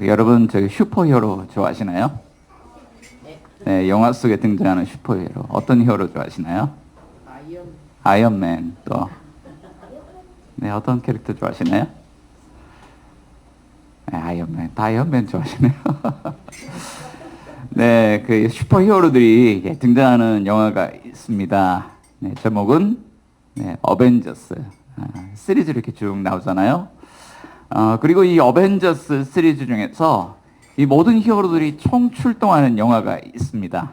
여러분 저기 슈퍼히어로 좋아하시나요? 네, 영화 속에 등장하는 슈퍼히어로 어떤 히어로 좋아하시나요? 아이언맨 또 네, 어떤 캐릭터 좋아하시나요? 네, 아이언맨 좋아하시네요. 네, 그 슈퍼히어로들이 등장하는 영화가 있습니다. 네, 제목은 어벤져스 시리즈로 이렇게 쭉 나오잖아요. 그리고 이 어벤져스 시리즈 중에서 이 모든 히어로들이 총 출동하는 영화가 있습니다.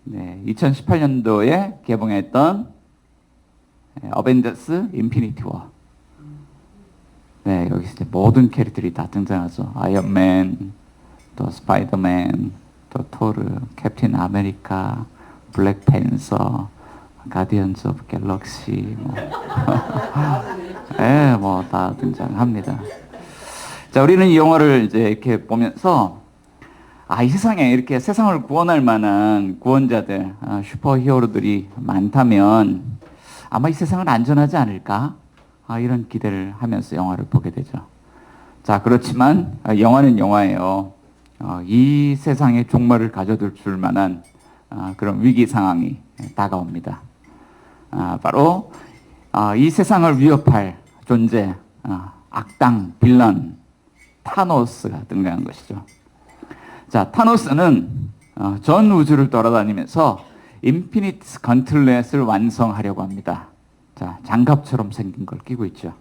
네, 2018년도에 개봉했던 어벤져스 인피니티 워. 네, 여기서 이제 모든 캐릭터들이 다 등장하죠. 아이언맨, 또 스파이더맨, 또 토르, 캡틴 아메리카, 블랙팬서, 가디언즈 오브 갤럭시, 네, 뭐 다 등장합니다. 자, 우리는 이 영화를 이제 이렇게 보면서 이 세상에 이렇게 세상을 구원할 만한 구원자들, 슈퍼히어로들이 많다면 아마 이 세상은 안전하지 않을까? 이런 기대를 하면서 영화를 보게 되죠. 자, 그렇지만 영화는 영화예요. 이 세상에 종말을 가져들 줄 만한 그런 위기 상황이 다가옵니다. 바로 이 세상을 위협할 존재, 악당, 빌런, 타노스가 등장한 것이죠. 자, 타노스는 전 우주를 돌아다니면서 인피니트 건틀렛을 완성하려고 합니다. 자, 장갑처럼 생긴 걸 끼고 있죠.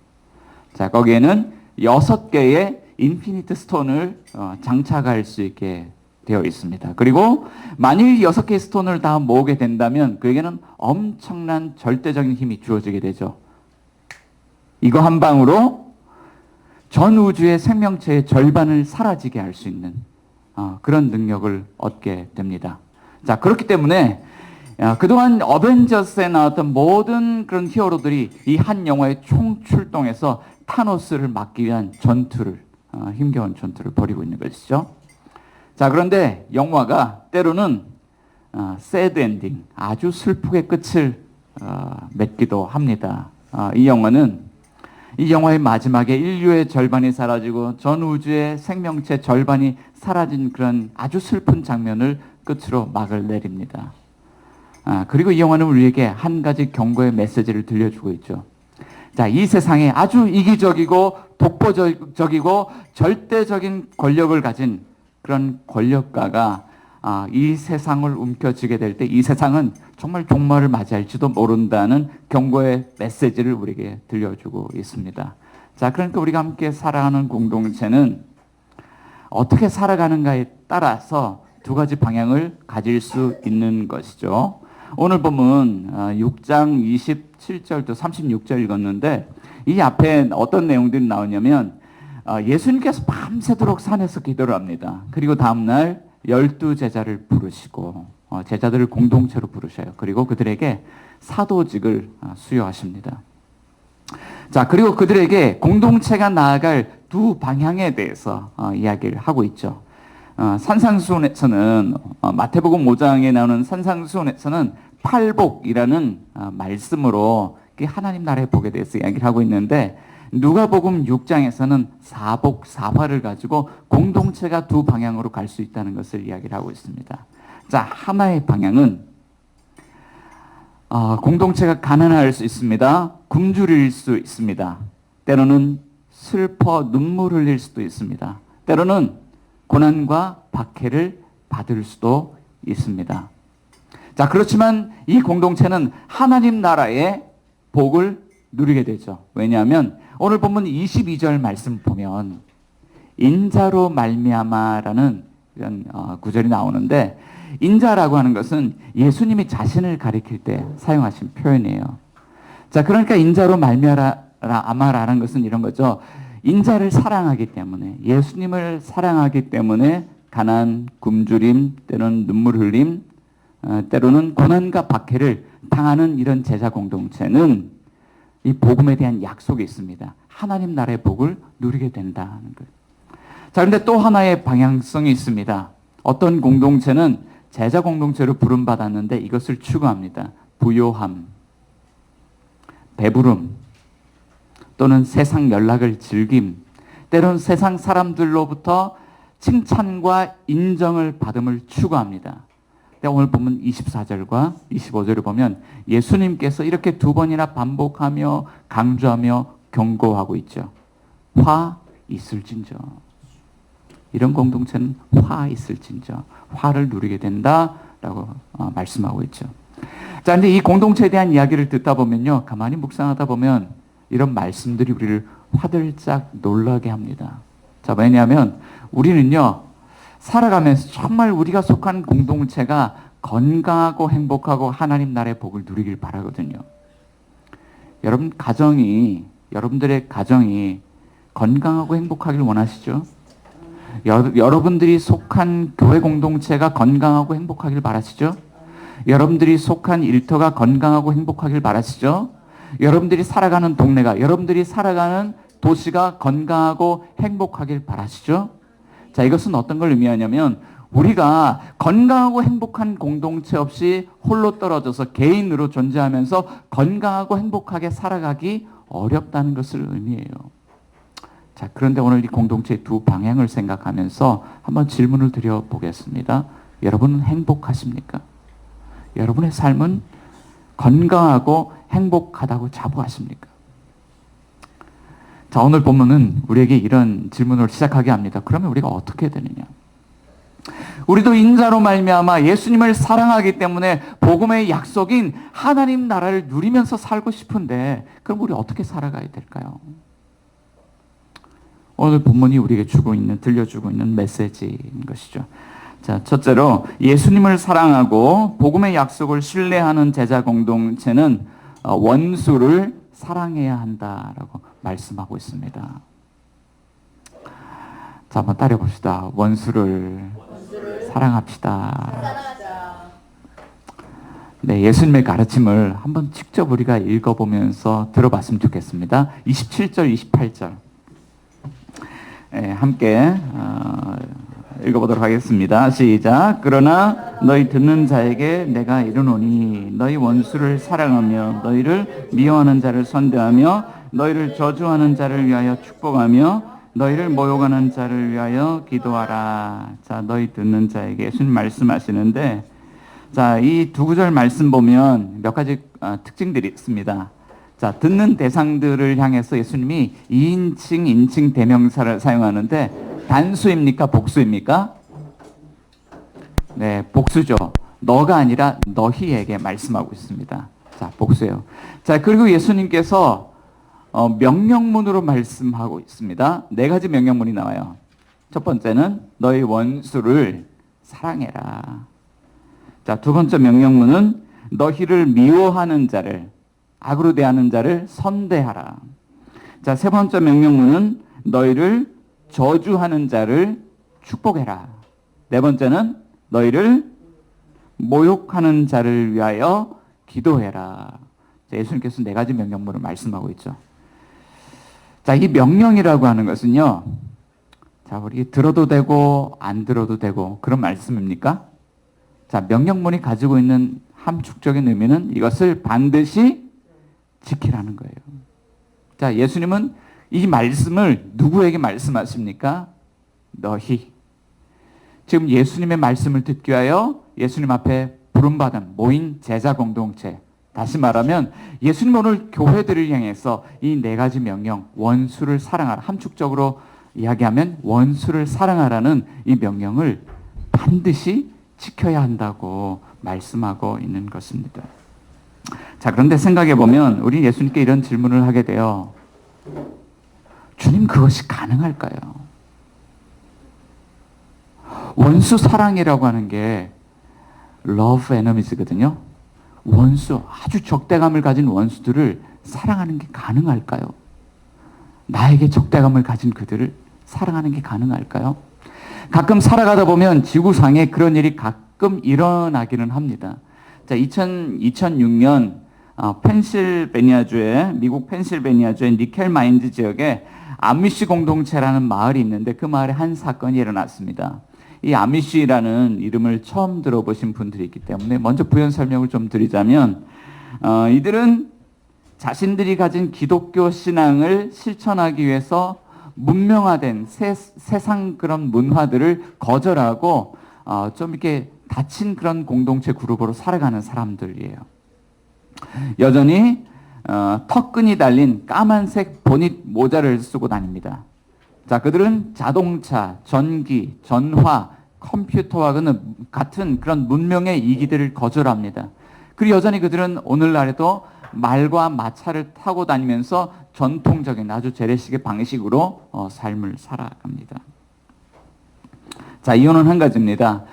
자, 거기에는 6개의 인피니트 스톤을 장착할 수 있게 되어 있습니다. 그리고 만일 6개의 스톤을 다 모으게 된다면 그에게는 엄청난 절대적인 힘이 주어지게 되죠. 이거 한 방으로 전 우주의 생명체의 절반을 사라지게 할 수 있는 그런 능력을 얻게 됩니다. 자, 그렇기 때문에 그동안 어벤져스에 나왔던 모든 그런 히어로들이 이 한 영화에 총출동해서 타노스를 막기 위한 전투를, 힘겨운 전투를 벌이고 있는 것이죠. 자, 그런데 영화가 때로는 새드 엔딩, 아주 슬프게 끝을 맺기도 합니다. 이 영화의 마지막에 인류의 절반이 사라지고 전 우주의 생명체 절반이 사라진 그런 아주 슬픈 장면을 끝으로 막을 내립니다. 그리고 이 영화는 우리에게 한 가지 경고의 메시지를 들려주고 있죠. 자, 이 세상에 아주 이기적이고 독보적이고 절대적인 권력을 가진 그런 권력가가 이 세상을 움켜쥐게 될 때 이 세상은 정말 종말을 맞이할지도 모른다는 경고의 메시지를 우리에게 들려주고 있습니다. 자, 그러니까 우리가 함께 살아가는 공동체는 어떻게 살아가는가에 따라서 두 가지 방향을 가질 수 있는 것이죠. 오늘 보면 6장 27절부터 36절 읽었는데 이 앞에 어떤 내용들이 나오냐면 예수님께서 밤새도록 산에서 기도를 합니다. 그리고 다음날 12제자를 부르시고 제자들을 공동체로 부르셔요. 그리고 그들에게 사도직을 수여하십니다. 자, 그리고 그들에게 공동체가 나아갈 두 방향에 대해서 이야기를 하고 있죠. 산상수훈에서는 마태복음 5장에 나오는 산상수훈에서는 팔복이라는 말씀으로 하나님 나라의 복에 대해서 이야기를 하고 있는데 누가복음 6장에서는 사복, 사화를 가지고 공동체가 두 방향으로 갈 수 있다는 것을 이야기를 하고 있습니다. 자, 하나의 방향은 공동체가 가난할 수 있습니다. 굶주릴 수 있습니다. 때로는 슬퍼 눈물 흘릴 수도 있습니다. 때로는 고난과 박해를 받을 수도 있습니다. 자, 그렇지만 이 공동체는 하나님 나라의 복을 누리게 되죠. 왜냐하면 오늘 본문 22절 말씀 보면 인자로 말미암아라는 이런 구절이 나오는데 인자라고 하는 것은 예수님이 자신을 가리킬 때 사용하신 표현이에요. 자, 그러니까 인자로 말미암아라는 것은 이런 거죠. 인자를 사랑하기 때문에, 예수님을 사랑하기 때문에 가난, 굶주림, 때로는 눈물 흘림, 때로는 고난과 박해를 당하는 이런 제자 공동체는 이 복음에 대한 약속이 있습니다. 하나님 나라의 복을 누리게 된다는 거예요. 자, 그런데 또 하나의 방향성이 있습니다. 어떤 공동체는 제자 공동체로 부름받았는데 이것을 추구합니다. 부요함, 배부름, 또는 세상 연락을 즐김, 때론 세상 사람들로부터 칭찬과 인정을 받음을 추구합니다. 오늘 보면 24절과 25절을 보면 예수님께서 이렇게 두 번이나 반복하며 강조하며 경고하고 있죠. 화 있을진저. 이런 공동체는 화 있을진저. 화를 누리게 된다라고 말씀하고 있죠. 자, 근데 이 공동체에 대한 이야기를 듣다 보면요. 가만히 묵상하다 보면 이런 말씀들이 우리를 화들짝 놀라게 합니다. 자, 왜냐하면 우리는요. 살아가면서 정말 우리가 속한 공동체가 건강하고 행복하고 하나님 나라의 복을 누리길 바라거든요. 여러분들의 가정이 건강하고 행복하길 원하시죠? 여러분들이 속한 교회 공동체가 건강하고 행복하길 바라시죠? 여러분들이 속한 일터가 건강하고 행복하길 바라시죠? 여러분들이 살아가는 동네가, 여러분들이 살아가는 도시가 건강하고 행복하길 바라시죠? 자, 이것은 어떤 걸 의미하냐면 우리가 건강하고 행복한 공동체 없이 홀로 떨어져서 개인으로 존재하면서 건강하고 행복하게 살아가기 어렵다는 것을 의미해요. 자, 그런데 오늘 이 공동체의 두 방향을 생각하면서 한번 질문을 드려보겠습니다. 여러분은 행복하십니까? 여러분의 삶은 건강하고 행복하다고 자부하십니까? 자, 오늘 본문은 우리에게 이런 질문을 시작하게 합니다. 그러면 우리가 어떻게 해야 되느냐? 우리도 인자로 말미암아 예수님을 사랑하기 때문에 복음의 약속인 하나님 나라를 누리면서 살고 싶은데 그럼 우리 어떻게 살아가야 될까요? 오늘 본문이 우리에게 들려주고 있는 메시지인 것이죠. 자, 첫째로 예수님을 사랑하고 복음의 약속을 신뢰하는 제자 공동체는 원수를 사랑해야 한다라고 말씀하고 있습니다. 자, 한번 따라 봅시다. 원수를 사랑합시다. 네, 예수님의 가르침을 한번 직접 우리가 읽어보면서 들어봤으면 좋겠습니다. 27절, 28절. 네, 함께 읽어보도록 하겠습니다. 시작. 그러나 너희 듣는 자에게 내가 이르노니 너희 원수를 사랑하며 너희를 미워하는 자를 선대하며 너희를 저주하는 자를 위하여 축복하며 너희를 모욕하는 자를 위하여 기도하라. 자, 너희 듣는 자에게 예수님 말씀하시는데 자, 이 두 구절 말씀 보면 몇 가지 특징들이 있습니다. 자, 듣는 대상들을 향해서 예수님이 2인칭, 인칭 대명사를 사용하는데 단수입니까? 복수입니까? 네, 복수죠. 너가 아니라 너희에게 말씀하고 있습니다. 자, 복수예요. 자, 그리고 예수님께서 명령문으로 말씀하고 있습니다. 네 가지 명령문이 나와요. 첫 번째는 너희 원수를 사랑해라. 자, 두 번째 명령문은 너희를 미워하는 자를, 악으로 대하는 자를 선대하라. 자, 세 번째 명령문은 너희를 저주하는 자를 축복해라. 네 번째는 너희를 모욕하는 자를 위하여 기도해라. 자, 예수님께서 네 가지 명령문을 말씀하고 있죠. 자, 이 명령이라고 하는 것은요, 자, 우리 들어도 되고 안 들어도 되고 그런 말씀입니까? 자, 명령문이 가지고 있는 함축적인 의미는 이것을 반드시 지키라는 거예요. 자, 예수님은 이 말씀을 누구에게 말씀하십니까? 너희. 지금 예수님의 말씀을 듣기 위하여 예수님 앞에 부름받은 모인 제자 공동체, 다시 말하면 예수님 오늘 교회들을 향해서 이 네 가지 명령, 원수를 사랑하라, 함축적으로 이야기하면 원수를 사랑하라는 이 명령을 반드시 지켜야 한다고 말씀하고 있는 것입니다. 자, 그런데 생각해 보면 우리 예수님께 이런 질문을 하게 돼요. 주님, 그것이 가능할까요? 원수 사랑이라고 하는 게 love enemies거든요. 원수, 아주 적대감을 가진 원수들을 사랑하는 게 가능할까요? 나에게 적대감을 가진 그들을 사랑하는 게 가능할까요? 가끔 살아가다 보면 지구상에 그런 일이 가끔 일어나기는 합니다. 자, 2006년 미국 펜실베니아주의 니켈 마인즈 지역에 아미시 공동체라는 마을이 있는데 그 마을에 한 사건이 일어났습니다. 이 아미시라는 이름을 처음 들어보신 분들이 있기 때문에 먼저 부연 설명을 좀 드리자면 이들은 자신들이 가진 기독교 신앙을 실천하기 위해서 문명화된 세상 그런 문화들을 거절하고 좀 이렇게 닫힌 그런 공동체 그룹으로 살아가는 사람들이에요. 여전히 턱끈이 달린 까만색 보닛 모자를 쓰고 다닙니다. 자, 그들은 자동차, 전기, 전화, 컴퓨터와 같은 그런 문명의 이기들을 거절합니다. 그리고 여전히 그들은 오늘날에도 말과 마차를 타고 다니면서 전통적인 아주 재래식의 방식으로 삶을 살아갑니다. 자, 이유는 한 가지입니다.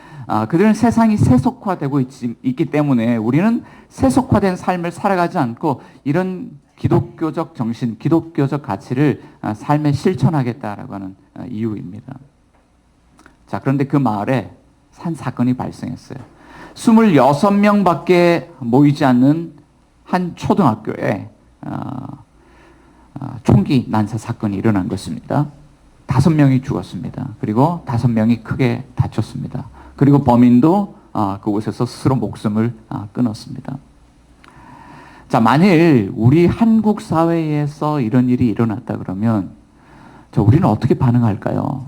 그들은 세상이 세속화되고 있기 때문에 우리는 세속화된 삶을 살아가지 않고 이런 기독교적 정신, 기독교적 가치를 삶에 실천하겠다라고 하는 이유입니다. 자, 그런데 그 마을에 한 사건이 발생했어요. 26명밖에 모이지 않는 한 초등학교에 총기 난사 사건이 일어난 것입니다. 5명이 죽었습니다. 그리고 5명이 크게 다쳤습니다. 그리고 범인도 그곳에서 스스로 목숨을 끊었습니다. 자, 만일 우리 한국 사회에서 이런 일이 일어났다 그러면 우리는 어떻게 반응할까요?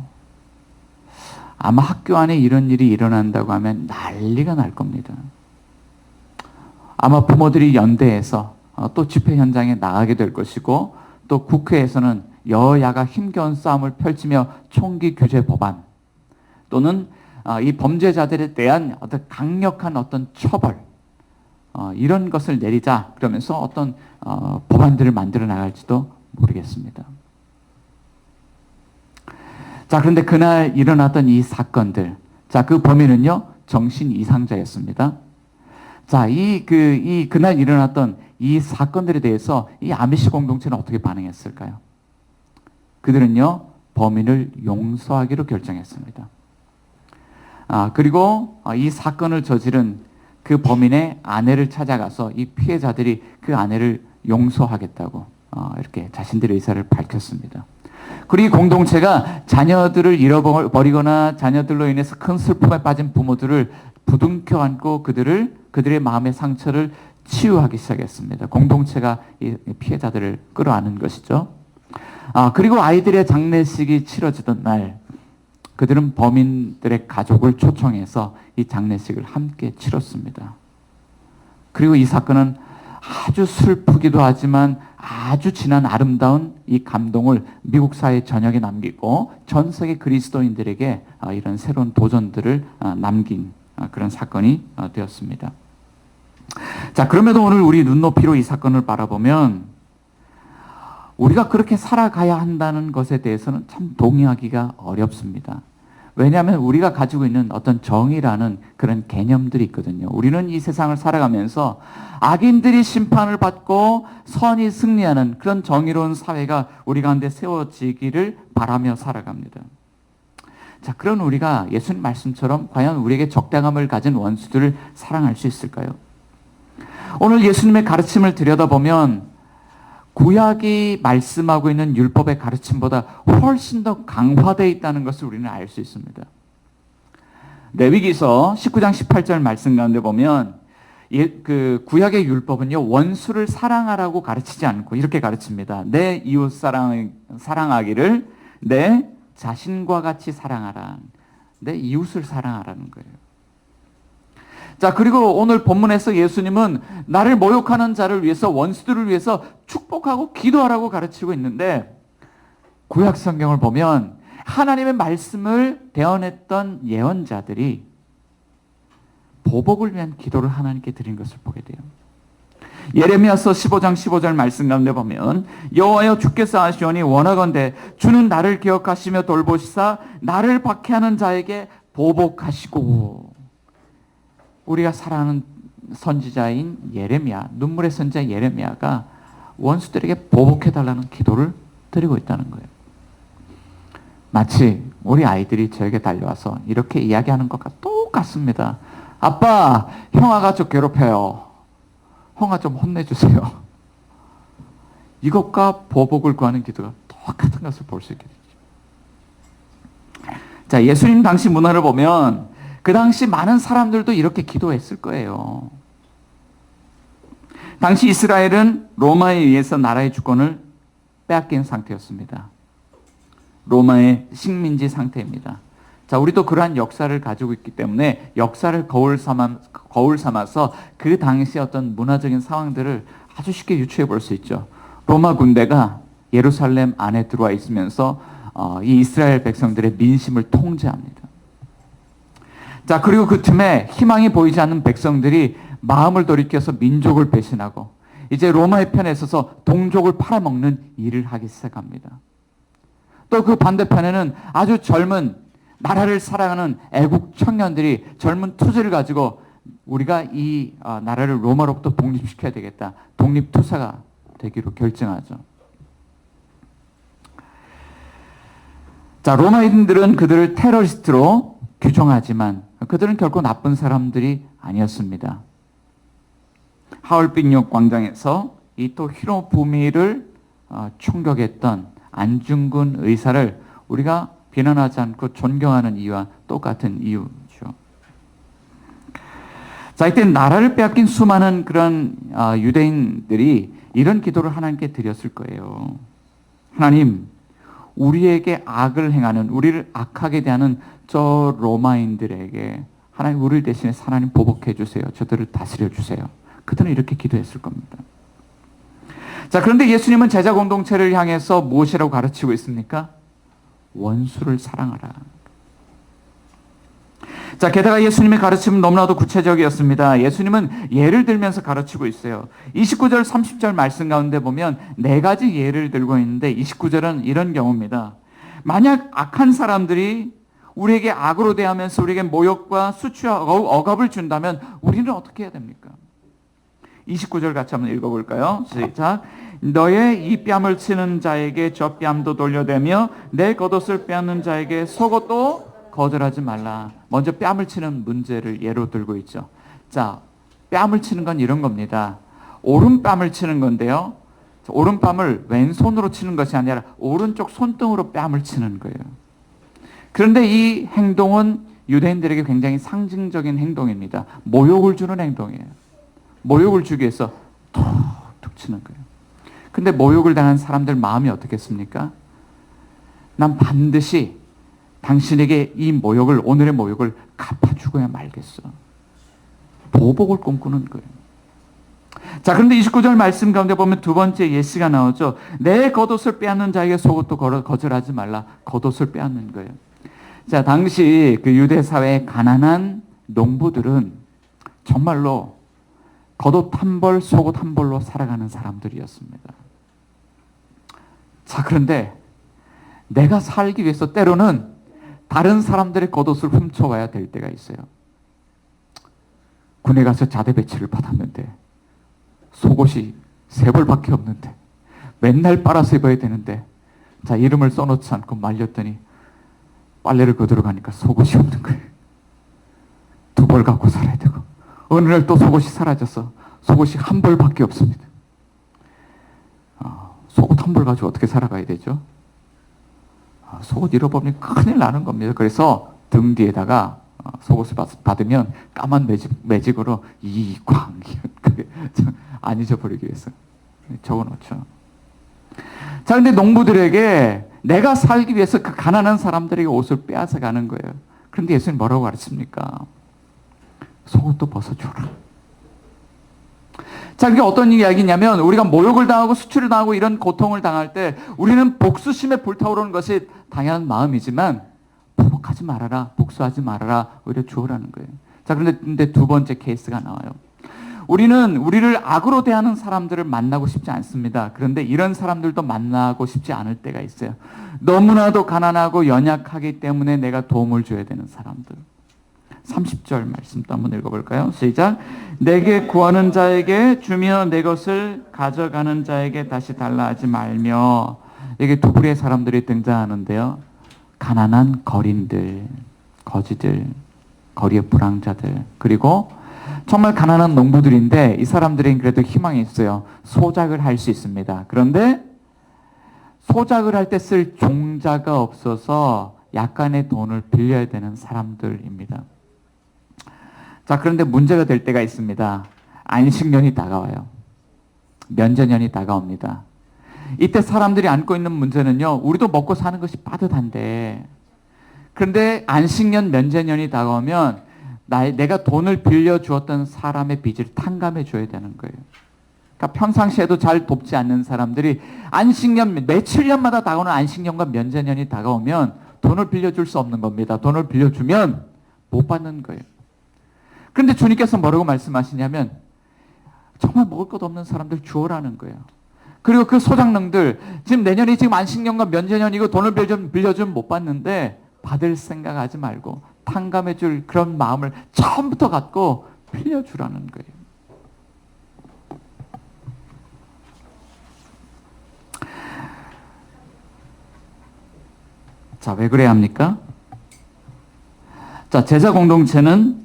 아마 학교 안에 이런 일이 일어난다고 하면 난리가 날 겁니다. 아마 부모들이 연대해서 또 집회 현장에 나가게 될 것이고, 또 국회에서는 여야가 힘겨운 싸움을 펼치며 총기 규제 법안 또는 이 범죄자들에 대한 어떤 강력한 어떤 처벌, 이런 것을 내리자 그러면서 어떤 법안들을 만들어 나갈지도 모르겠습니다. 자, 그런데 그날 일어났던 이 사건들, 자, 그 범인은요 정신 이상자였습니다. 자, 그날 일어났던 이 사건들에 대해서 이 아미시 공동체는 어떻게 반응했을까요? 그들은요 범인을 용서하기로 결정했습니다. 그리고 이 사건을 저지른 그 범인의 아내를 찾아가서 이 피해자들이 그 아내를 용서하겠다고 이렇게 자신들의 의사를 밝혔습니다. 그리고 이 공동체가 자녀들을 잃어버리거나 자녀들로 인해서 큰 슬픔에 빠진 부모들을 부둥켜 안고 그들의 마음의 상처를 치유하기 시작했습니다. 공동체가 이 피해자들을 끌어안은 것이죠. 그리고 아이들의 장례식이 치러지던 날 그들은 범인들의 가족을 초청해서 이 장례식을 함께 치렀습니다. 그리고 이 사건은 아주 슬프기도 하지만 아주 진한 아름다운 이 감동을 미국 사회 전역에 남기고 전 세계 그리스도인들에게 이런 새로운 도전들을 남긴 그런 사건이 되었습니다. 자, 그럼에도 오늘 우리 눈높이로 이 사건을 바라보면 우리가 그렇게 살아가야 한다는 것에 대해서는 참 동의하기가 어렵습니다. 왜냐하면 우리가 가지고 있는 어떤 정의라는 그런 개념들이 있거든요. 우리는 이 세상을 살아가면서 악인들이 심판을 받고 선이 승리하는 그런 정의로운 사회가 우리 가운데 세워지기를 바라며 살아갑니다. 자, 그런 우리가 예수님 말씀처럼 과연 우리에게 적당함을 가진 원수들을 사랑할 수 있을까요? 오늘 예수님의 가르침을 들여다보면 구약이 말씀하고 있는 율법의 가르침보다 훨씬 더 강화되어 있다는 것을 우리는 알 수 있습니다. 레위기서 19장 18절 말씀 가운데 보면 그 구약의 율법은요 원수를 사랑하라고 가르치지 않고 이렇게 가르칩니다. 내 이웃 사랑하기를 내 자신과 같이 사랑하라. 내 이웃을 사랑하라는 거예요. 자, 그리고 오늘 본문에서 예수님은 나를 모욕하는 자를 위해서, 원수들을 위해서 축복하고 기도하라고 가르치고 있는데, 구약 성경을 보면 하나님의 말씀을 대언했던 예언자들이 보복을 위한 기도를 하나님께 드린 것을 보게 돼요. 예레미야서 15장 15절 말씀 가운데 보면 여호와여 주께서 하시오니 원하건대 주는 나를 기억하시며 돌보시사 나를 박해하는 자에게 보복하시고. 우리가 사랑하는 선지자인 예레미야, 눈물의 선지자 예레미야가 원수들에게 보복해달라는 기도를 드리고 있다는 거예요. 마치 우리 아이들이 저에게 달려와서 이렇게 이야기하는 것과 똑같습니다. 아빠, 형아가 저 괴롭혀요. 형아 좀 혼내주세요. 이것과 보복을 구하는 기도가 똑같은 것을 볼 수 있게 되죠. 자, 예수님 당시 문화를 보면 그 당시 많은 사람들도 이렇게 기도했을 거예요. 당시 이스라엘은 로마에 의해서 나라의 주권을 빼앗긴 상태였습니다. 로마의 식민지 상태입니다. 자, 우리도 그러한 역사를 가지고 있기 때문에 역사를 거울 삼아서 그 당시 어떤 문화적인 상황들을 아주 쉽게 유추해 볼 수 있죠. 로마 군대가 예루살렘 안에 들어와 있으면서 이 이스라엘 백성들의 민심을 통제합니다. 자, 그리고 그 틈에 희망이 보이지 않는 백성들이 마음을 돌이켜서 민족을 배신하고 이제 로마의 편에 서서 동족을 팔아먹는 일을 하기 시작합니다. 또 그 반대편에는 아주 젊은 나라를 사랑하는 애국 청년들이 젊은 투지를 가지고 우리가 이 나라를 로마로부터 독립시켜야 되겠다. 독립투사가 되기로 결정하죠. 자, 로마인들은 그들을 테러리스트로 규정하지만 그들은 결코 나쁜 사람들이 아니었습니다. 하얼빈역 광장에서 이 또 히로부미를 총격했던 안중근 의사를 우리가 비난하지 않고 존경하는 이유와 똑같은 이유죠. 자, 이때 나라를 빼앗긴 수많은 그런 유대인들이 이런 기도를 하나님께 드렸을 거예요. 하나님, 우리에게 악을 행하는, 우리를 악하게 대하는 저 로마인들에게 하나님, 우리를 대신해 하나님 보복해 주세요. 저들을 다스려 주세요. 그들은 이렇게 기도했을 겁니다. 자, 그런데 예수님은 제자 공동체를 향해서 무엇이라고 가르치고 있습니까? 원수를 사랑하라. 자, 게다가 예수님의 가르침은 너무나도 구체적이었습니다. 예수님은 예를 들면서 가르치고 있어요. 29절, 30절 말씀 가운데 보면 네 가지 예를 들고 있는데 29절은 이런 경우입니다. 만약 악한 사람들이 우리에게 악으로 대하면서 우리에게 모욕과 수치와 억압을 준다면 우리는 어떻게 해야 됩니까? 29절 같이 한번 읽어볼까요? 시작. 너의 이 뺨을 치는 자에게 저 뺨도 돌려대며 내 겉옷을 빼앗는 자에게 속옷도 거절하지 말라. 먼저 뺨을 치는 문제를 예로 들고 있죠. 자, 뺨을 치는 건 이런 겁니다. 오른뺨을 치는 건데요. 오른뺨을 왼손으로 치는 것이 아니라 오른쪽 손등으로 뺨을 치는 거예요. 그런데 이 행동은 유대인들에게 굉장히 상징적인 행동입니다. 모욕을 주는 행동이에요. 모욕을 주기 위해서 툭툭 치는 거예요. 근데 모욕을 당한 사람들 마음이 어떻겠습니까? 난 반드시 당신에게 이 모욕을, 오늘의 모욕을 갚아주고야 말겠어. 보복을 꿈꾸는 거예요. 자, 그런데 29절 말씀 가운데 보면 두 번째 예시가 나오죠. 내 겉옷을 빼앗는 자에게 속옷도 거절하지 말라. 겉옷을 빼앗는 거예요. 자, 당시 그 유대 사회의 가난한 농부들은 정말로 겉옷 한 벌, 속옷 한 벌로 살아가는 사람들이었습니다. 자, 그런데 내가 살기 위해서 때로는 다른 사람들의 겉옷을 훔쳐와야 될 때가 있어요. 군에 가서 자대 배치를 받았는데 속옷이 3벌밖에 없는데 맨날 빨아서 입어야 되는데 자, 이름을 써놓지 않고 말렸더니 빨래를 거들어 가니까 속옷이 없는 거예요. 2벌 갖고 살아야 되고 어느 날 또 속옷이 사라져서 속옷이 1벌밖에 없습니다. 속옷 1벌 가지고 어떻게 살아가야 되죠? 속옷 잃어버리면 큰일 나는 겁니다. 그래서 등 뒤에다가 속옷을 받으면 까만 매직으로 이광 안 잊어버리기 위해서 적어놓죠. 자, 근데 농부들에게 내가 살기 위해서 그 가난한 사람들에게 옷을 빼앗아 가는 거예요. 그런데 예수님 뭐라고 가르칩니까? 속옷도 벗어줘라. 자, 그게 어떤 이야기냐면 우리가 모욕을 당하고 수치를 당하고 이런 고통을 당할 때 우리는 복수심에 불타오르는 것이 당연한 마음이지만 보복하지 말아라, 복수하지 말아라, 오히려 주어라는 거예요. 자, 그런데 두 번째 케이스가 나와요. 우리는 우리를 악으로 대하는 사람들을 만나고 싶지 않습니다. 그런데 이런 사람들도 만나고 싶지 않을 때가 있어요. 너무나도 가난하고 연약하기 때문에 내가 도움을 줘야 되는 사람들. 30절 말씀도 한번 읽어볼까요? 시작. 내게 구하는 자에게 주며 내 것을 가져가는 자에게 다시 달라 하지 말며. 여기 두 부류의 사람들이 등장하는데요. 가난한 거린들, 거지들, 거리의 불황자들, 그리고 정말 가난한 농부들인데 이 사람들은 그래도 희망이 있어요. 소작을 할 수 있습니다. 그런데 소작을 할 때 쓸 종자가 없어서 약간의 돈을 빌려야 되는 사람들입니다. 자, 그런데 문제가 될 때가 있습니다. 안식년이 다가와요. 면제년이 다가옵니다. 이때 사람들이 안고 있는 문제는요, 우리도 먹고 사는 것이 빠듯한데, 그런데 안식년, 면제년이 다가오면 내가 돈을 빌려주었던 사람의 빚을 탕감해 줘야 되는 거예요. 그러니까 평상시에도 잘 돕지 않는 사람들이 안식년, 며칠 년마다 다가오는 안식년과 면제년이 다가오면 돈을 빌려줄 수 없는 겁니다. 돈을 빌려주면 못 받는 거예요. 그런데 주님께서 뭐라고 말씀하시냐면 정말 먹을 것 없는 사람들 주어라는 거예요. 그리고 그 소장농들 지금 내년이 지금 안식년과 면제년이고 돈을 빌려주면 못 받는데 받을 생각하지 말고 탕감해 줄 그런 마음을 처음부터 갖고 빌려주라는 거예요. 자, 왜 그래야 합니까? 자, 제자 공동체는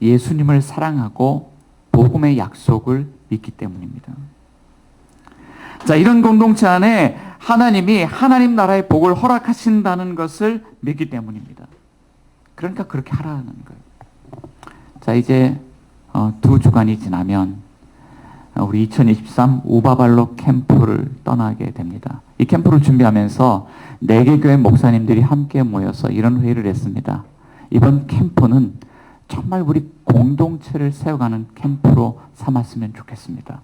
예수님을 사랑하고 복음의 약속을 믿기 때문입니다. 자, 이런 공동체 안에 하나님이 하나님 나라의 복을 허락하신다는 것을 믿기 때문입니다. 그러니까 그렇게 하라는 거예요. 자, 이제 2주간이 지나면 우리 2023 우바발로 캠프를 떠나게 됩니다. 이 캠프를 준비하면서 4개 교회 목사님들이 함께 모여서 이런 회의를 했습니다. 이번 캠프는 정말 우리 공동체를 세워가는 캠프로 삼았으면 좋겠습니다.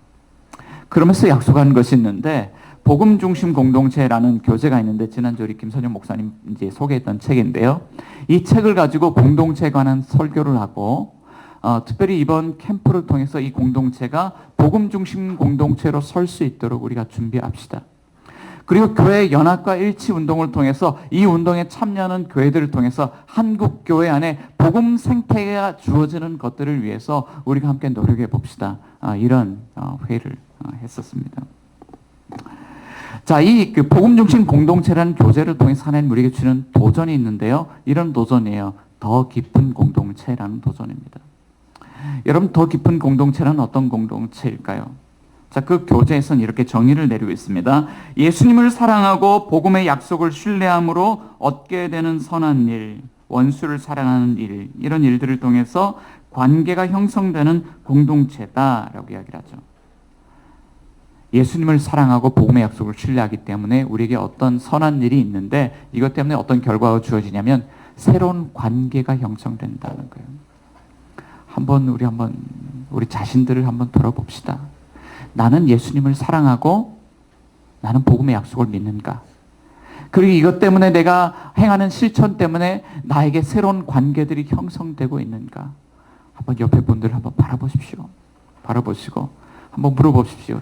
그러면서 약속한 것이 있는데 복음 중심 공동체라는 교재가 있는데 지난주 우리 김선영 목사님 이제 소개했던 책인데요. 이 책을 가지고 공동체에 관한 설교를 하고 특별히 이번 캠프를 통해서 이 공동체가 복음 중심 공동체로 설 수 있도록 우리가 준비합시다. 그리고 교회 연합과 일치 운동을 통해서 이 운동에 참여하는 교회들을 통해서 한국 교회 안에 복음 생태계가 주어지는 것들을 위해서 우리가 함께 노력해 봅시다. 이런 회의를 했었습니다. 자, 이 복음 중심 공동체라는 교재를 통해서 하나님 우리에게 주는 도전이 있는데요. 이런 도전이에요. 더 깊은 공동체라는 도전입니다. 여러분, 더 깊은 공동체는 어떤 공동체일까요? 자, 그 교재에서는 이렇게 정의를 내리고 있습니다. 예수님을 사랑하고 복음의 약속을 신뢰함으로 얻게 되는 선한 일, 원수를 사랑하는 일, 이런 일들을 통해서 관계가 형성되는 공동체다라고 이야기를 하죠. 예수님을 사랑하고 복음의 약속을 신뢰하기 때문에 우리에게 어떤 선한 일이 있는데 이것 때문에 어떤 결과가 주어지냐면 새로운 관계가 형성된다는 거예요. 우리 자신들을 한번 돌아봅시다. 나는 예수님을 사랑하고 나는 복음의 약속을 믿는가? 그리고 이것 때문에 내가 행하는 실천 때문에 나에게 새로운 관계들이 형성되고 있는가? 한번 옆에 분들 한번 바라보십시오. 바라보시고 한번 물어보십시오.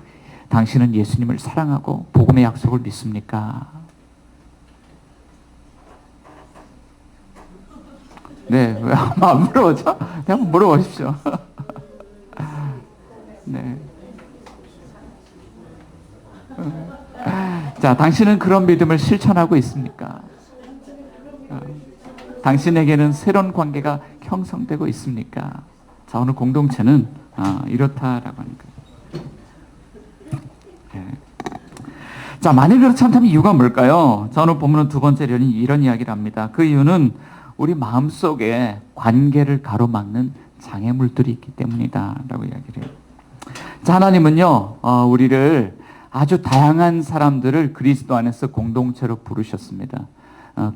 당신은 예수님을 사랑하고 복음의 약속을 믿습니까? 네, 왜 안 물어보죠? 네, 한번 물어보십시오. 네. 자, 당신은 그런 믿음을 실천하고 있습니까? 당신에게는 새로운 관계가 형성되고 있습니까? 자, 오늘 공동체는 이렇다라고 하는 거예요. 네. 자, 만일 그렇지 않다면 이유가 뭘까요? 자, 오늘 본문은 두 번째 이런 이야기를 합니다. 그 이유는 우리 마음속에 관계를 가로막는 장애물들이 있기 때문이다 라고 이야기를 해요. 자, 하나님은요, 우리를 아주 다양한 사람들을 그리스도 안에서 공동체로 부르셨습니다.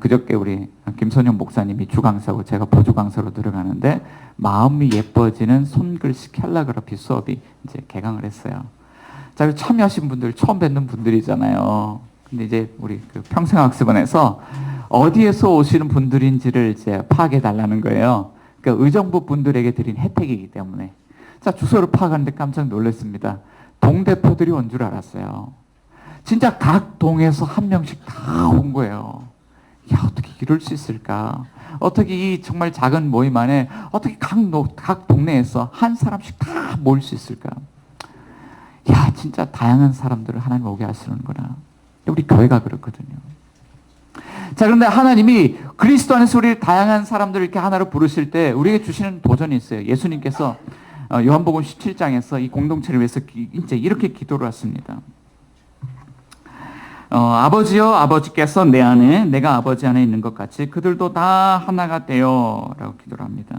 그저께 우리 김선영 목사님이 주강사고 제가 보조강사로 들어가는데 마음이 예뻐지는 손글씨 캘라그라피 수업이 이제 개강을 했어요. 자, 참여하신 분들 처음 뵙는 분들이잖아요. 근데 이제 우리 그 평생학습원에서 어디에서 오시는 분들인지를 이제 파악해 달라는 거예요. 그러니까 의정부 분들에게 드린 혜택이기 때문에. 자, 주소를 파악하는데 깜짝 놀랐습니다. 동대표들이 온 줄 알았어요. 진짜 각 동에서 한 명씩 다 온 거예요. 야, 어떻게 이럴 수 있을까? 어떻게 이 정말 작은 모임 안에 어떻게 각 동네에서 한 사람씩 다 모일 수 있을까? 야, 진짜 다양한 사람들을 하나님 오게 하시는구나. 우리 교회가 그렇거든요. 자, 그런데 하나님이 그리스도 안에서 우리 다양한 사람들을 이렇게 하나로 부르실 때 우리에게 주시는 도전이 있어요. 예수님께서 요한복음 17장에서 이 공동체를 위해서 이제 이렇게 기도를 했습니다. 아버지여, 아버지께서 내 안에 내가 아버지 안에 있는 것 같이 그들도 다 하나가 되어 라고 기도를 합니다.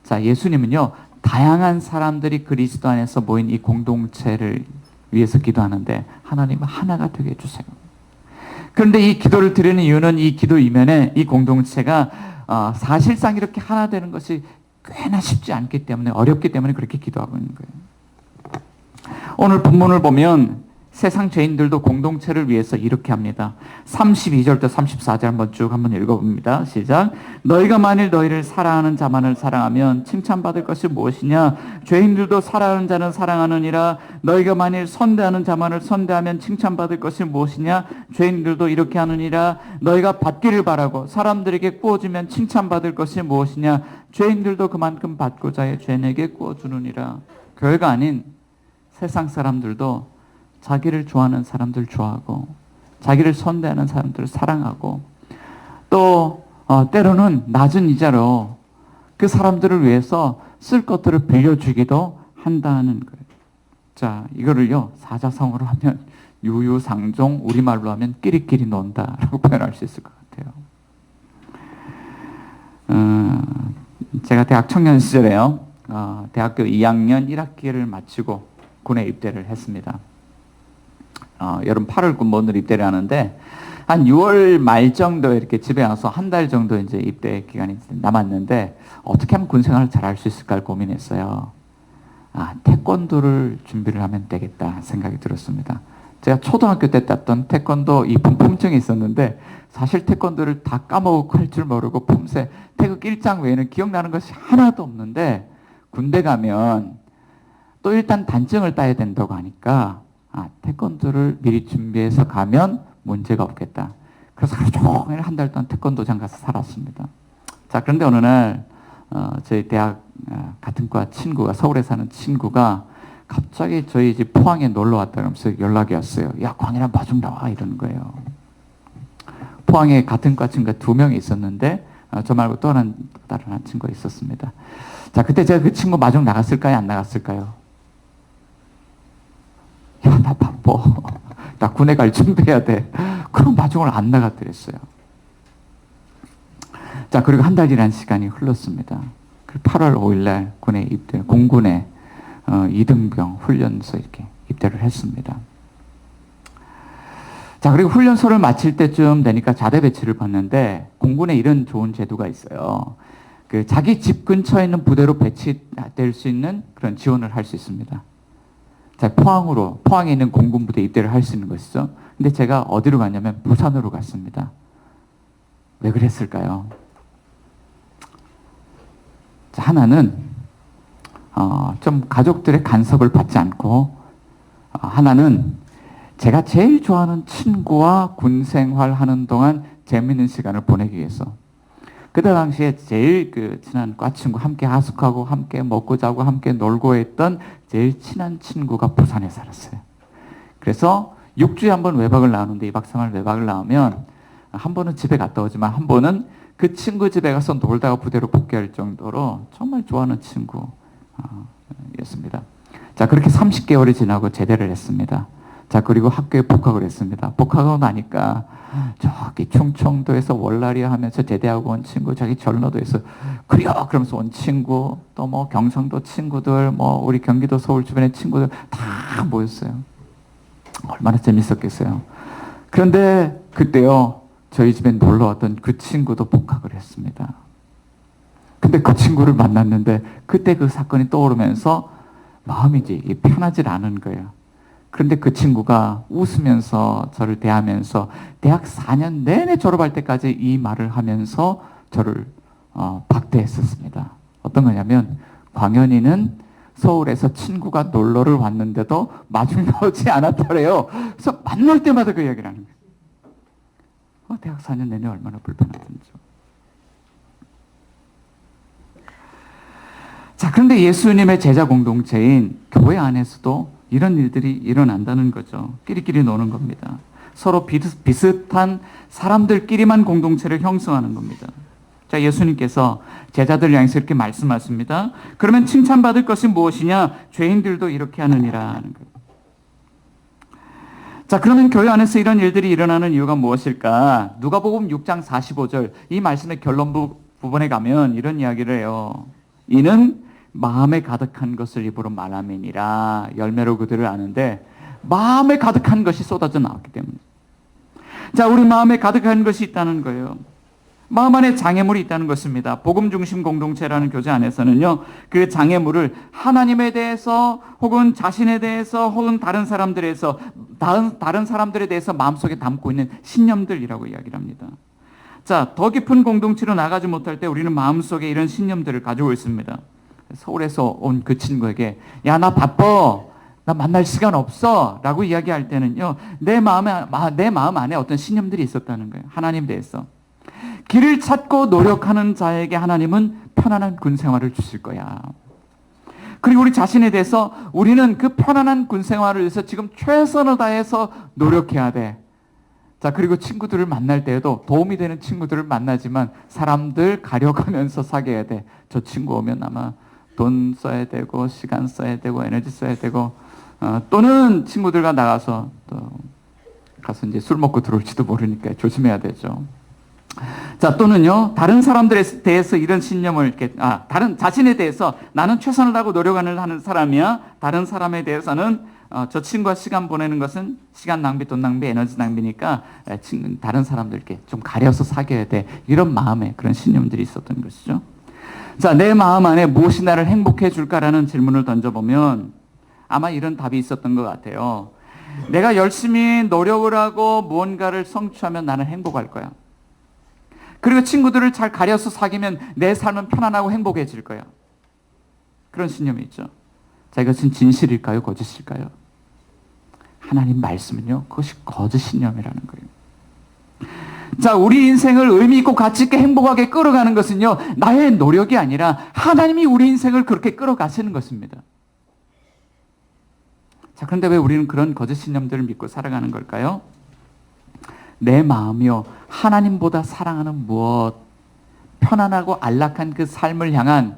자, 예수님은요 다양한 사람들이 그리스도 안에서 모인 이 공동체를 위해서 기도하는데 하나님 하나가 되게 해주세요. 그런데 이 기도를 드리는 이유는 이 기도 이면에 이 공동체가 사실상 이렇게 하나 되는 것이 꽤나 쉽지 않기 때문에, 어렵기 때문에 그렇게 기도하고 있는 거예요. 오늘 본문을 보면 세상 죄인들도 공동체를 위해서 이렇게 합니다. 32절부터 34절 한번 읽어봅니다. 시작. 너희가 만일 너희를 사랑하는 자만을 사랑하면 칭찬받을 것이 무엇이냐? 죄인들도 사랑하는 자는 사랑하느니라. 너희가 만일 선대하는 자만을 선대하면 칭찬받을 것이 무엇이냐? 죄인들도 이렇게 하느니라. 너희가 받기를 바라고 사람들에게 구워주면 칭찬받을 것이 무엇이냐? 죄인들도 그만큼 받고자 해 죄인에게 구워주느니라. 교회가 아닌 세상 사람들도 자기를 좋아하는 사람들 좋아하고 자기를 선대하는 사람들을 사랑하고 또 때로는 낮은 이자로 그 사람들을 위해서 쓸 것들을 빌려주기도 한다는 거예요. 자, 이거를요 사자성어로 하면 유유상종, 우리말로 하면 끼리끼리 논다라고 표현할 수 있을 것 같아요. 제가 대학 청년 시절에요 대학교 2학년 1학기를 마치고 군에 입대를 했습니다. 여름 8월 군번으로 입대를 하는데 한 6월 말 정도 이렇게 집에 와서 한 달 정도 이제 입대 기간이 남았는데 어떻게 하면 군 생활을 잘 할 수 있을까 고민했어요. 태권도를 준비를 하면 되겠다 생각이 들었습니다. 제가 초등학교 때 땄던 태권도 이 분품증이 있었는데 사실 태권도를 다 까먹고 할 줄 모르고 품새 태극 1장 외에는 기억나는 것이 하나도 없는데 군대 가면 또 일단 단증을 따야 된다고 하니까 태권도를 미리 준비해서 가면 문제가 없겠다. 그래서 하루 종일 한 달 동안 태권도장 가서 살았습니다. 자, 그런데 어느 날 저희 대학 같은 과 친구가, 서울에 사는 친구가 갑자기 저희 집 포항에 놀러 왔다 그러면서 연락이 왔어요. 야, 광이랑 마중 나와 이러는 거예요. 포항에 같은 과 친구가 2명이 있었는데 저 말고 또 다른 한 친구가 있었습니다. 자, 그때 제가 그 친구 마중 나갔을까요? 안 나갔을까요? 야, 나 바빠. 나 군에 갈 준비해야 돼. 그럼 마중을 안 나갔더랬어요. 자, 그리고 한 달이라는 시간이 흘렀습니다. 8월 5일 날 군에 입대, 공군에 이등병 훈련소 이렇게 입대를 했습니다. 자, 그리고 훈련소를 마칠 때쯤 되니까 자대 배치를 받는데 공군에 이런 좋은 제도가 있어요. 그 자기 집 근처에 있는 부대로 배치될 수 있는 그런 지원을 할 수 있습니다. 자, 포항에 있는 공군부대 입대를 할 수 있는 것이죠. 근데 제가 어디로 갔냐면 부산으로 갔습니다. 왜 그랬을까요? 자, 하나는 좀 가족들의 간섭을 받지 않고 하나는 제가 제일 좋아하는 친구와 군 생활하는 동안 재밌는 시간을 보내기 위해서. 그때 당시에 제일 친한 과 친구, 함께 하숙하고 함께 먹고 자고 함께 놀고 했던 제일 친한 친구가 부산에 살았어요. 그래서 6주에 한 번 외박을 나오는데 2박 3일 외박을 나오면 한 번은 집에 갔다 오지만 한 번은 그 친구 집에 가서 놀다가 부대로 복귀할 정도로 정말 좋아하는 친구였습니다. 자, 그렇게 30개월이 지나고 제대를 했습니다. 자, 그리고 학교에 복학을 했습니다. 복학하고 나니까 저기 충청도에서 월나리야 하면서 제대하고 온 친구, 자기 전라도에서 그래요 그러면서 온 친구, 또 뭐 경상도 친구들, 뭐 우리 경기도 서울 주변의 친구들 다 모였어요. 얼마나 재밌었겠어요. 그런데 그때요 저희 집에 놀러 왔던 그 친구도 복학을 했습니다. 근데 그 친구를 만났는데 그때 그 사건이 떠오르면서 마음이 이제 편하질 않은 거예요. 그런데 그 친구가 웃으면서 저를 대하면서 대학 4년 내내 졸업할 때까지 이 말을 하면서 저를 박대했었습니다. 어떤 거냐면 광현이는 서울에서 친구가 놀러를 왔는데도 마중 나오지 않았더래요. 그래서 만날 때마다 그 이야기를 하는 거예요. 대학 4년 내내 얼마나 불편하던지. 자, 그런데 예수님의 제자 공동체인 교회 안에서도 이런 일들이 일어난다는 거죠. 끼리끼리 노는 겁니다. 서로 비슷한 사람들끼리만 공동체를 형성하는 겁니다. 자, 예수님께서 제자들 향해서 이렇게 말씀하십니다. 그러면 칭찬받을 것이 무엇이냐? 죄인들도 이렇게 하느니라 하는 거예요. 자, 그러면 교회 안에서 이런 일들이 일어나는 이유가 무엇일까? 누가복음 6장 45절 이 말씀의 결론 부분에 가면 이런 이야기를 해요. 이는 마음에 가득한 것을 입으로 말함이니라. 열매로 그들을 아는데 마음에 가득한 것이 쏟아져 나왔기 때문에. 자, 우리 마음에 가득한 것이 있다는 거예요. 마음 안에 장애물이 있다는 것입니다. 복음 중심 공동체라는 교제 안에서는요, 그 장애물을 하나님에 대해서 혹은 자신에 대해서 혹은 다른 사람들에 대해서 마음속에 담고 있는 신념들이라고 이야기를 합니다. 자, 더 깊은 공동체로 나가지 못할 때 우리는 마음속에 이런 신념들을 가지고 있습니다. 서울에서 온 그 친구에게 야, 나 바빠. 나 만날 시간 없어. 라고 이야기할 때는요, 내 마음 안에 어떤 신념들이 있었다는 거예요. 하나님에 대해서. 길을 찾고 노력하는 자에게 하나님은 편안한 군 생활을 주실 거야. 그리고 우리 자신에 대해서 우리는 그 편안한 군 생활을 위해서 지금 최선을 다해서 노력해야 돼. 자, 그리고 친구들을 만날 때에도 도움이 되는 친구들을 만나지만 사람들 가려가면서 사귀어야 돼. 저 친구 오면 아마 돈 써야 되고 시간 써야 되고 에너지 써야 되고 또는 친구들과 나가서 또 가서 이제 술 먹고 들어올지도 모르니까 조심해야 되죠. 자, 또는요, 다른 사람들에 대해서 이런 신념을 다른 자신에 대해서 나는 최선을 다하고 노력하는 사람이야. 다른 사람에 대해서는 저 친구와 시간 보내는 것은 시간 낭비, 돈 낭비, 에너지 낭비니까 다른 사람들께 좀 가려서 사귀어야 돼. 이런 마음에 그런 신념들이 있었던 것이죠. 자, 내 마음 안에 무엇이 나를 행복해 줄까라는 질문을 던져보면 아마 이런 답이 있었던 것 같아요. 내가 열심히 노력을 하고 무언가를 성취하면 나는 행복할 거야. 그리고 친구들을 잘 가려서 사귀면 내 삶은 편안하고 행복해질 거야. 그런 신념이 있죠. 자, 이것은 진실일까요? 거짓일까요? 하나님 말씀은요, 그것이 거짓 신념이라는 거예요. 자, 우리 인생을 의미 있고 가치 있게 행복하게 끌어가는 것은요, 나의 노력이 아니라 하나님이 우리 인생을 그렇게 끌어가시는 것입니다. 자, 그런데 왜 우리는 그런 거짓 신념들을 믿고 살아가는 걸까요? 내 마음이요, 하나님보다 사랑하는 무엇, 편안하고 안락한 그 삶을 향한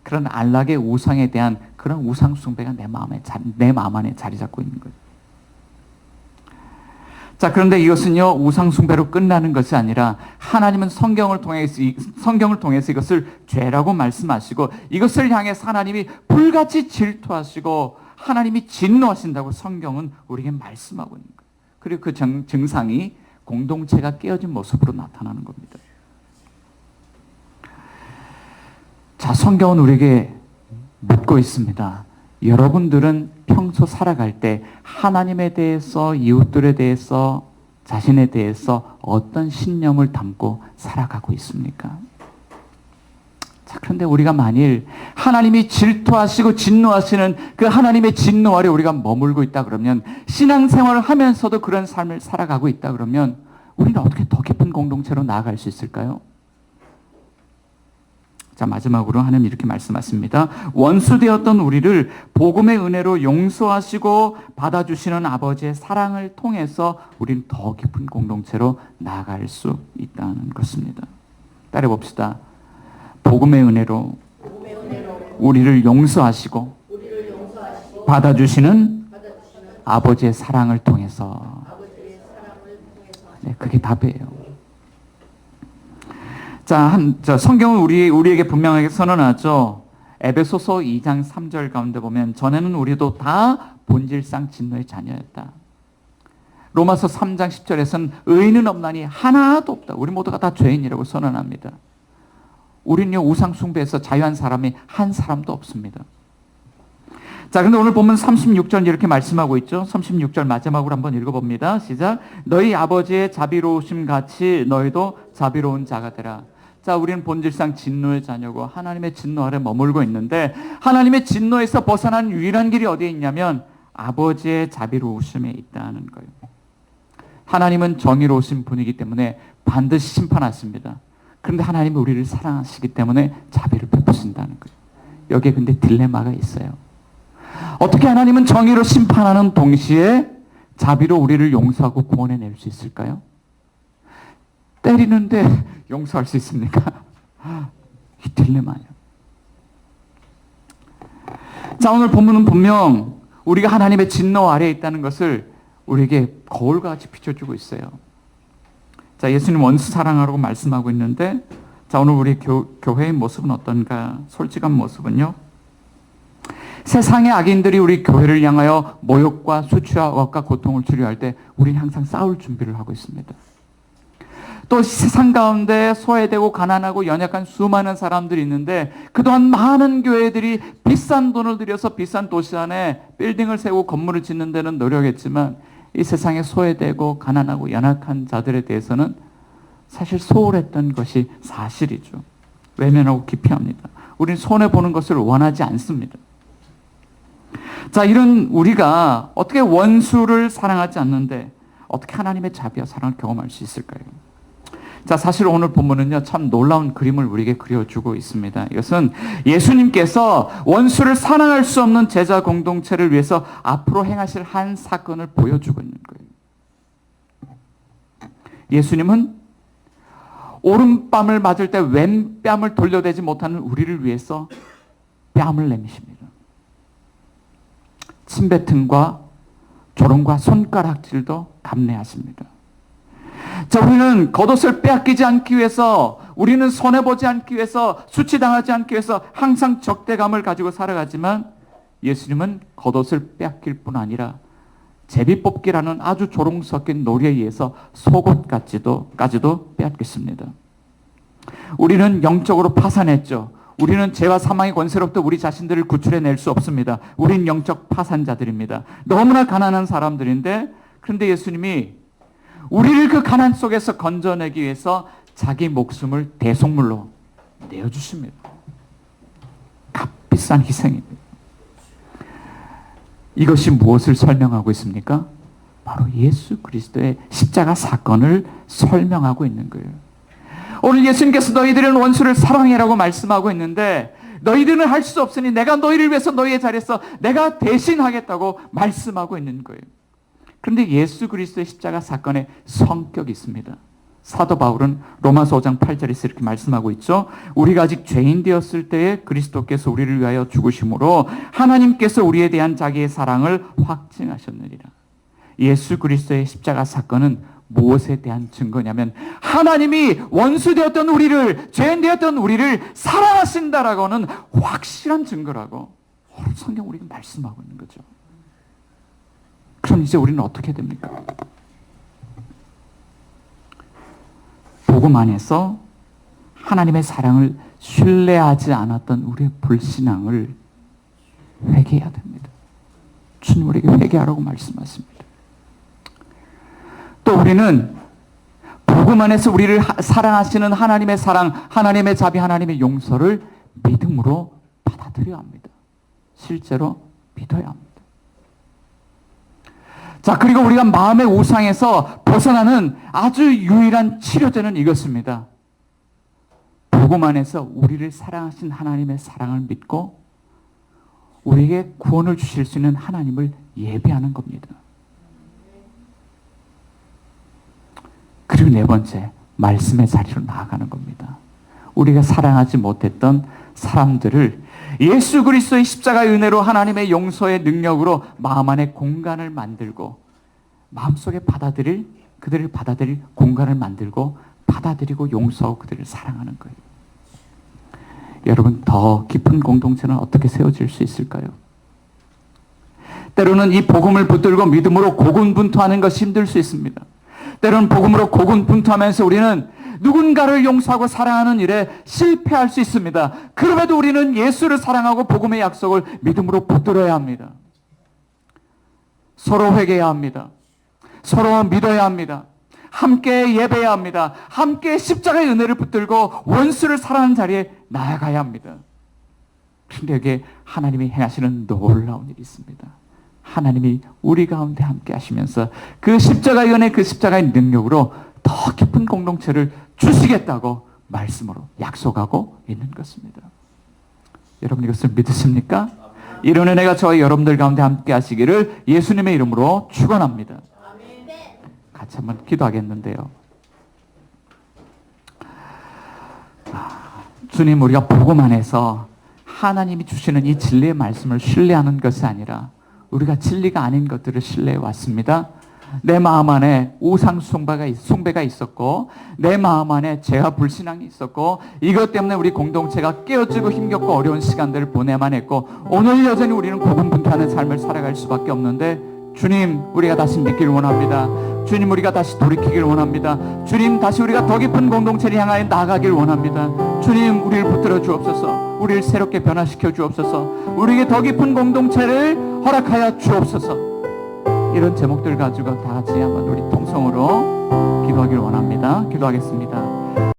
그런 안락의 우상에 대한 그런 우상 숭배가 내 마음 안에 자리 잡고 있는 거예요. 자, 그런데 이것은요, 우상 숭배로 끝나는 것이 아니라 하나님은 성경을 통해서 이것을 죄라고 말씀하시고 이것을 향해서 하나님이 불같이 질투하시고 하나님이 진노하신다고 성경은 우리에게 말씀하고 있는 거예요. 그리고 그 증상이 공동체가 깨어진 모습으로 나타나는 겁니다. 자, 성경은 우리에게 묻고 있습니다. 여러분들은 평소 살아갈 때 하나님에 대해서, 이웃들에 대해서, 자신에 대해서 어떤 신념을 담고 살아가고 있습니까? 자, 그런데 우리가 만일 하나님이 질투하시고 진노하시는 그 하나님의 진노 아래 우리가 머물고 있다 그러면, 신앙생활을 하면서도 그런 삶을 살아가고 있다 그러면 우리는 어떻게 더 깊은 공동체로 나아갈 수 있을까요? 자, 마지막으로 하나님 이렇게 말씀하십니다. 원수되었던 우리를 복음의 은혜로 용서하시고 받아주시는 아버지의 사랑을 통해서 우리는 더 깊은 공동체로 나아갈 수 있다는 것입니다. 따라 봅시다. 복음의 은혜로 우리를 용서하시고 받아주시는 아버지의 사랑을 통해서. 네, 그게 답이에요. 자, 성경은 우리에게 분명하게 선언하죠. 에베소서 2장 3절 가운데 보면 전에는 우리도 다 본질상 진노의 자녀였다. 로마서 3장 10절에서는 의인은 없나니 하나도 없다. 우리 모두가 다 죄인이라고 선언합니다. 우리는요, 우상 숭배에서 자유한 사람이 한 사람도 없습니다. 자, 근데 오늘 보면 36절 이렇게 말씀하고 있죠. 36절 마지막으로 한번 읽어봅니다. 시작. 너희 아버지의 자비로우심 같이 너희도 자비로운 자가 되라. 자, 우리는 본질상 진노의 자녀고 하나님의 진노 아래 머물고 있는데 하나님의 진노에서 벗어난 유일한 길이 어디에 있냐면 아버지의 자비로우심에 있다는 거예요. 하나님은 정의로우신 분이기 때문에 반드시 심판하십니다. 그런데 하나님은 우리를 사랑하시기 때문에 자비를 베푸신다는 거예요. 여기에 근데 딜레마가 있어요. 어떻게 하나님은 정의로 심판하는 동시에 자비로 우리를 용서하고 구원해낼 수 있을까요? 때리는데 용서할 수 있습니까? 이 딜레마예요. 자, 오늘 본문은 분명 우리가 하나님의 진노 아래에 있다는 것을 우리에게 거울과 같이 비춰주고 있어요. 자, 예수님 원수 사랑하라고 말씀하고 있는데, 자, 오늘 우리 교회의 모습은 어떤가? 솔직한 모습은요, 세상의 악인들이 우리 교회를 향하여 모욕과 수치와 고통을 주려 할 때 우리는 항상 싸울 준비를 하고 있습니다. 또 세상 가운데 소외되고 가난하고 연약한 수많은 사람들이 있는데 그동안 많은 교회들이 비싼 돈을 들여서 비싼 도시 안에 빌딩을 세우고 건물을 짓는 데는 노력했지만 이 세상에 소외되고 가난하고 연약한 자들에 대해서는 사실 소홀했던 것이 사실이죠. 외면하고 기피합니다. 우리는 손해보는 것을 원하지 않습니다. 자, 이런 우리가 어떻게 원수를 사랑하지 않는데 어떻게 하나님의 자비와 사랑을 경험할 수 있을까요? 자, 사실 오늘 본문은요, 참 놀라운 그림을 우리에게 그려주고 있습니다. 이것은 예수님께서 원수를 사랑할 수 없는 제자 공동체를 위해서 앞으로 행하실 한 사건을 보여주고 있는 거예요. 예수님은 오른뺨을 맞을 때 왼뺨을 돌려대지 못하는 우리를 위해서 뺨을 내미십니다. 침뱉음과 조롱과 손가락질도 감내하십니다. 자, 우리는 겉옷을 빼앗기지 않기 위해서, 우리는 손해보지 않기 위해서, 수치당하지 않기 위해서 항상 적대감을 가지고 살아가지만 예수님은 겉옷을 빼앗길 뿐 아니라 제비뽑기라는 아주 조롱 섞인 놀이에 의해서 속옷까지도 빼앗겼습니다. 우리는 영적으로 파산했죠. 우리는 죄와 사망의 권세로부터 우리 자신들을 구출해낼 수 없습니다. 우린 영적 파산자들입니다. 너무나 가난한 사람들인데, 그런데 예수님이 우리를 그 가난 속에서 건져내기 위해서 자기 목숨을 대속물로 내어주십니다. 값비싼 희생입니다. 이것이 무엇을 설명하고 있습니까? 바로 예수 그리스도의 십자가 사건을 설명하고 있는 거예요. 오늘 예수님께서 너희들은 원수를 사랑해라고 말씀하고 있는데, 너희들은 할 수 없으니 내가 너희를 위해서 너희의 자리에서 내가 대신하겠다고 말씀하고 있는 거예요. 그런데 예수 그리스도의 십자가 사건에 성격이 있습니다. 사도 바울은 로마서 5장 8절에서 이렇게 말씀하고 있죠. 우리가 아직 죄인 되었을 때에 그리스도께서 우리를 위하여 죽으심으로 하나님께서 우리에 대한 자기의 사랑을 확증하셨느니라. 예수 그리스도의 십자가 사건은 무엇에 대한 증거냐면 하나님이 원수 되었던 우리를, 죄인 되었던 우리를 사랑하신다라고는 확실한 증거라고 오늘 성경 우리가 말씀하고 있는 거죠. 그럼 이제 우리는 어떻게 됩니까? 복음 안에서 하나님의 사랑을 신뢰하지 않았던 우리의 불신앙을 회개해야 됩니다. 주님 우리에게 회개하라고 말씀하십니다. 또 우리는 복음 안에서 우리를 사랑하시는 하나님의 사랑, 하나님의 자비, 하나님의 용서를 믿음으로 받아들여야 합니다. 실제로 믿어야 합니다. 자, 그리고 우리가 마음의 우상에서 벗어나는 아주 유일한 치료제는 이것입니다. 복음 안에서 우리를 사랑하신 하나님의 사랑을 믿고 우리에게 구원을 주실 수 있는 하나님을 예배하는 겁니다. 그리고 네 번째, 말씀의 자리로 나아가는 겁니다. 우리가 사랑하지 못했던 사람들을 예수 그리스도의 십자가의 은혜로 하나님의 용서의 능력으로 마음 안에 공간을 만들고 마음속에 그들을 받아들일 공간을 만들고 받아들이고 용서하고 그들을 사랑하는 거예요. 여러분, 더 깊은 공동체는 어떻게 세워질 수 있을까요? 때로는 이 복음을 붙들고 믿음으로 고군분투하는 것이 힘들 수 있습니다. 때로는 복음으로 고군분투하면서 우리는 누군가를 용서하고 사랑하는 일에 실패할 수 있습니다. 그럼에도 우리는 예수를 사랑하고 복음의 약속을 믿음으로 붙들어야 합니다. 서로 회개해야 합니다. 서로 믿어야 합니다. 함께 예배해야 합니다. 함께 십자가의 은혜를 붙들고 원수를 사랑하는 자리에 나아가야 합니다. 그런데 여기에 하나님이 행하시는 놀라운 일이 있습니다. 하나님이 우리 가운데 함께 하시면서 그 십자가의 은혜, 그 십자가의 능력으로 더 깊은 공동체를 주시겠다고 말씀으로 약속하고 있는 것입니다. 여러분 이것을 믿으십니까? 이런 은혜가 저와 여러분들 가운데 함께 하시기를 예수님의 이름으로 축원합니다. 같이 한번 기도하겠는데요. 주님, 우리가 복음 안에서 하나님이 주시는 이 진리의 말씀을 신뢰하는 것이 아니라 우리가 진리가 아닌 것들을 신뢰해 왔습니다. 내 마음 안에 우상 숭배가 있었고, 내 마음 안에 죄와 불신앙이 있었고, 이것 때문에 우리 공동체가 깨어지고 힘겹고 어려운 시간들을 보내만 했고, 오늘 여전히 우리는 고군분투하는 삶을 살아갈 수밖에 없는데, 주님, 우리가 다시 믿기를 원합니다. 주님, 우리가 다시 돌이키기를 원합니다. 주님, 다시 우리가 더 깊은 공동체를 향하여 나아가기를 원합니다. 주님, 우리를 붙들어 주옵소서. 우리를 새롭게 변화시켜 주옵소서. 우리에게 더 깊은 공동체를 허락하여 주옵소서. 이런 제목들 가지고 다 같이 한번 우리 통성으로 기도하기를 원합니다. 기도하겠습니다.